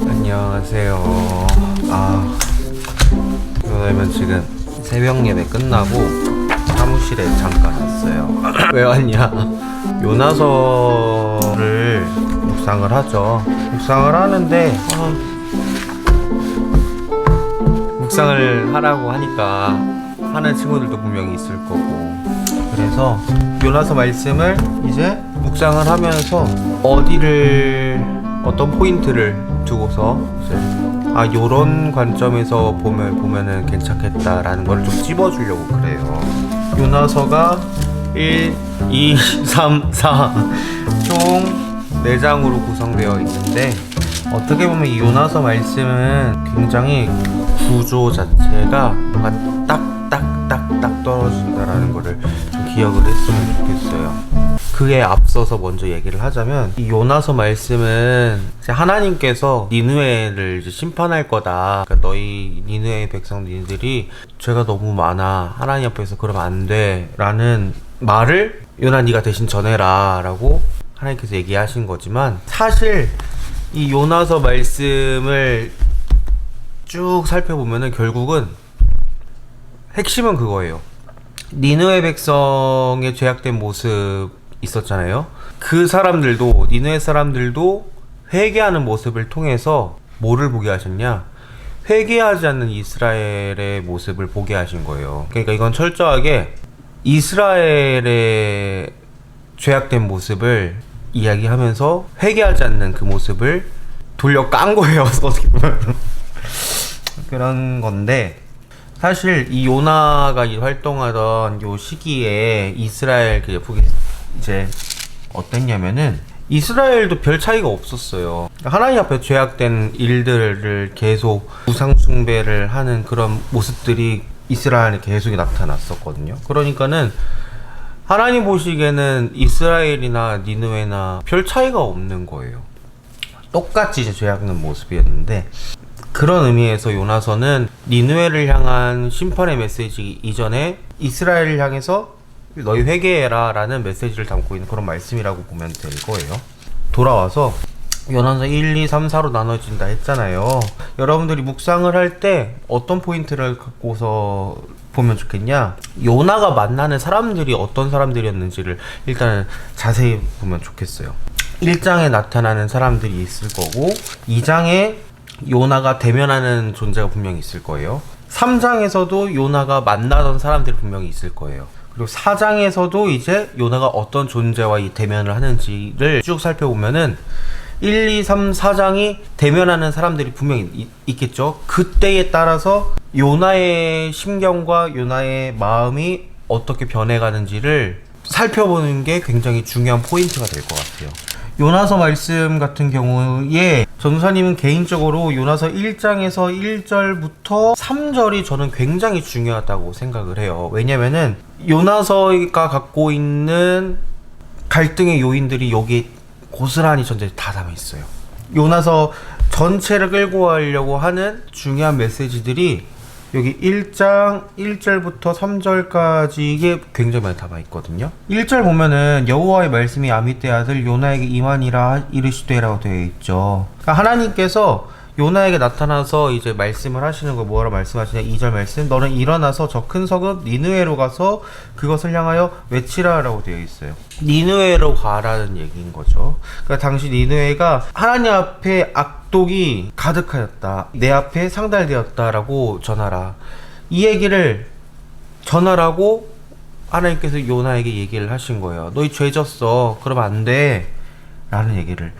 안녕하세요. 그러면 지금 새벽 예배 끝나고 사무실에 잠깐 왔어요. 왜 왔냐? 요나서를 묵상을 하죠. 묵상을 하는데 묵상을 하라고 하니까 하는 친구들도 분명히 있을 거고, 그래서 요나서 말씀을 이제 묵상을 하면서 어떤 포인트를 두고서 이제 요런 관점에서 보면은 괜찮겠다라는 걸 좀 찝어주려고 그래요. 요나서가 1, 2, 3, 4 총 4장으로 구성되어 있는데, 어떻게 보면 이 요나서 말씀은 굉장히 구조 자체가 뭔가 딱딱딱딱 떨어진다라는 거를 좀 기억을 했으면 좋겠어요. 그에 앞서서 먼저 얘기를 하자면, 이 요나서 말씀은 이제 하나님께서 니느웨를 이제 심판할 거다. 그러니까 너희 니느웨 백성 니들이 죄가 너무 많아, 하나님 앞에서 그러면 안 돼 라는 말을 요나 니가 대신 전해라 라고 하나님께서 얘기하신 거지만, 사실 이 요나서 말씀을 쭉 살펴보면은 결국은 핵심은 그거예요. 니느웨 백성의 죄악된 모습 있었잖아요. 그 사람들도, 니느웨 사람들도 회개하는 모습을 통해서 뭐를 보게 하셨냐? 회개하지 않는 이스라엘의 모습을 보게 하신 거예요. 그러니까 이건 철저하게 이스라엘의 죄악된 모습을 이야기하면서 회개하지 않는 그 모습을 돌려 깐 거예요. 어떻게 보면 그런 건데, 사실 이 요나가 활동하던 요 시기에 이스라엘 이제 어땠냐면은, 이스라엘도 별 차이가 없었어요. 하나님 앞에 죄악된 일들을 계속 우상 숭배를 하는 그런 모습들이 이스라엘에 계속 나타났었거든요. 그러니까는 하나님 보시기에는 이스라엘이나 니느웨나 별 차이가 없는 거예요. 똑같이 이제 죄악된 모습이었는데, 그런 의미에서 요나서는 니느웨를 향한 심판의 메시지 이전에 이스라엘을 향해서 너희 회개해라 라는 메시지를 담고 있는 그런 말씀이라고 보면 될 거예요. 돌아와서 요나서 1, 2, 3, 4로 나눠진다 했잖아요. 여러분들이 묵상을 할 때 어떤 포인트를 갖고서 보면 좋겠냐? 요나가 만나는 사람들이 어떤 사람들이었는지를 일단 자세히 보면 좋겠어요. 1장에 나타나는 사람들이 있을 거고, 2장에 요나가 대면하는 존재가 분명히 있을 거예요. 3장에서도 요나가 만나던 사람들이 분명히 있을 거예요. 그리고 4장에서도 이제 요나가 어떤 존재와 이 대면을 하는지를 쭉 살펴보면은 1, 2, 3, 4장이 대면하는 사람들이 분명히 있겠죠. 그때에 따라서 요나의 심경과 요나의 마음이 어떻게 변해가는지를 살펴보는 게 굉장히 중요한 포인트가 될 것 같아요. 요나서 말씀 같은 경우에 전도사님은 개인적으로 요나서 1장에서 1절부터 3절이 저는 굉장히 중요하다고 생각을 해요. 왜냐면은 요나서가 갖고 있는 갈등의 요인들이 여기 고스란히 전체 다 담아 있어요. 요나서 전체를 끌고 가려고 하는 중요한 메시지들이 여기 1장 1절부터 3절까지 이게 굉장히 많이 담아 있거든요. 1절 보면은 여호와의 말씀이 아미떼 아들 요나에게 임하니라 이르시되라고 되어 있죠. 그러니까 하나님께서 요나에게 나타나서 이제 말씀을 하시는 거, 뭐라 말씀하시냐? 2절 말씀, 너는 일어나서 저 큰 성읍 니느웨로 가서 그것을 향하여 외치라 라고 되어 있어요. 니느웨로 가라는 얘기인 거죠. 그러니까 당시 니느웨가 하나님 앞에 악독이 가득하였다, 내 앞에 상달되었다 라고 전하라, 이 얘기를 전하라고 하나님께서 요나에게 얘기를 하신 거예요. 너희 죄 졌어, 그러면 안 돼 라는 얘기를.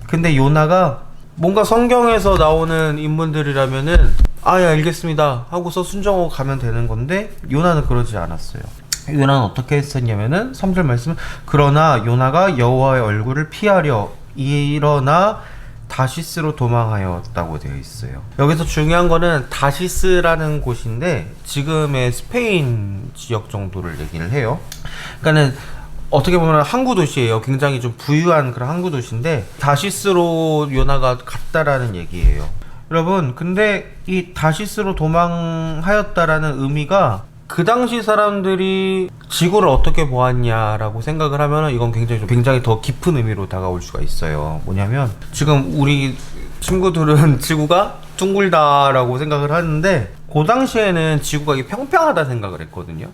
근데 요나가 뭔가 성경에서 나오는 인물들이라면은 예, 알겠습니다 하고서 순종하고 가면 되는 건데, 요나는 그러지 않았어요. 요나는 어떻게 했었냐면은 3절 말씀, 그러나 요나가 여호와의 얼굴을 피하려 일어나 다시스로 도망하였다고 되어 있어요. 여기서 중요한 거는 다시스라는 곳인데 지금의 스페인 지역 정도를 얘기를 해요. 그러니까는 어떻게 보면 항구 도시예요. 굉장히 좀 부유한 그런 항구 도시인데 다시스로 요나가 갔다라는 얘기예요. 여러분, 근데 이 다시스로 도망하였다라는 의미가 그 당시 사람들이 지구를 어떻게 보았냐라고 생각을 하면 이건 굉장히 더 깊은 의미로 다가올 수가 있어요. 뭐냐면 지금 우리 친구들은 지구가 둥글다라고 생각을 하는데 그 당시에는 지구가 이게 평평하다 생각을 했거든요.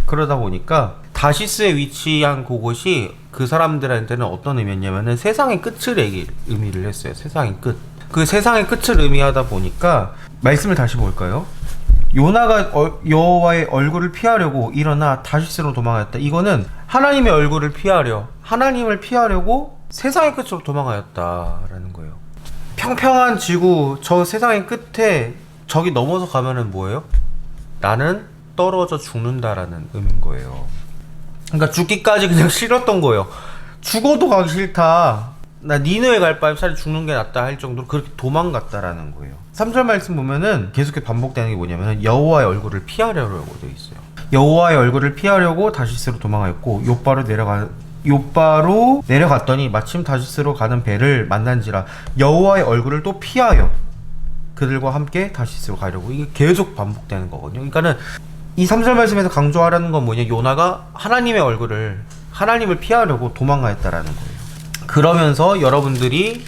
그러다 보니까 다시스에 위치한 그곳이 그 사람들한테는 어떤 의미였냐면은 세상의 끝을 의미를 했어요. 세상의 끝. 그 세상의 끝을 의미하다 보니까 말씀을 다시 볼까요? 요나가 여호와의 얼굴을 피하려고 일어나 다시스로 도망하였다. 이거는 하나님의 얼굴을 하나님을 피하려고 세상의 끝으로 도망하였다라는 거예요. 평평한 지구, 저 세상의 끝에 저기 넘어서 가면은 뭐예요? 나는 떨어져 죽는다라는 의미인 거예요. 그러니까 죽기까지 그냥 싫었던 거예요. 죽어도 가기 싫다. 나 니느웨 갈 바에 차라리 죽는 게 낫다 할 정도로 그렇게 도망갔다라는 거예요. 3절 말씀 보면은 계속 반복되는 게 뭐냐면은 여호와의 얼굴을 피하려고 되어 있어요. 여호와의 얼굴을 피하려고 다시스로 도망하였고 욥바로 내려갔더니 마침 다시스로 가는 배를 만난지라 여호와의 얼굴을 또 피하여 그들과 함께 다시스로 가려고. 이게 계속 반복되는 거거든요. 그러니까는 이 3절 말씀에서 강조하라는 건 뭐냐, 요나가 하나님을 피하려고 도망가했다라는 거예요. 그러면서 여러분들이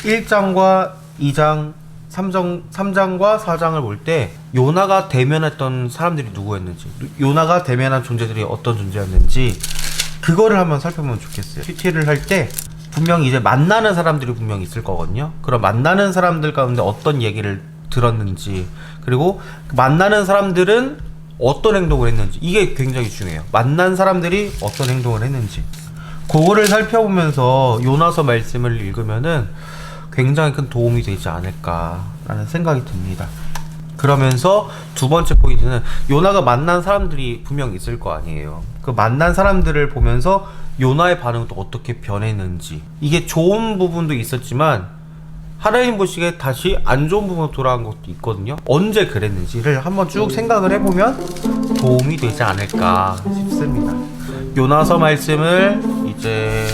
1장과 2장 3장과 4장을 볼 때 요나가 대면했던 사람들이 누구였는지, 요나가 대면한 존재들이 어떤 존재였는지 그거를 한번 살펴보면 좋겠어요. PT를 할 때 분명히 이제 만나는 사람들이 분명히 있을 거거든요. 그럼 만나는 사람들 가운데 어떤 얘기를 들었는지, 그리고 만나는 사람들은 어떤 행동을 했는지, 이게 굉장히 중요해요. 만난 사람들이 어떤 행동을 했는지 그거를 살펴보면서 요나서 말씀을 읽으면은 굉장히 큰 도움이 되지 않을까라는 생각이 듭니다. 그러면서 두 번째 포인트는 요나가 만난 사람들이 분명 있을 거 아니에요. 그 만난 사람들을 보면서 요나의 반응도 어떻게 변했는지, 이게 좋은 부분도 있었지만 하나님 보시기에 다시 안 좋은 부분으로 돌아간 것도 있거든요. 언제 그랬는지를 한번 쭉 생각을 해보면 도움이 되지 않을까 싶습니다. 요나서 말씀을 이제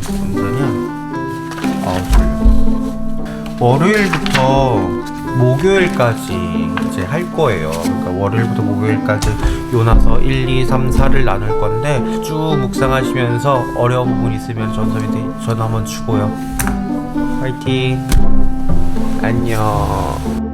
언제냐? 월요일부터 목요일까지 이제 할 거예요. 그러니까 월요일부터 목요일까지 요나서 1, 2, 3, 4를 나눌 건데 쭉 묵상하시면서 어려운 부분 있으면 전화 한번 주고요. 화이팅! 안녕.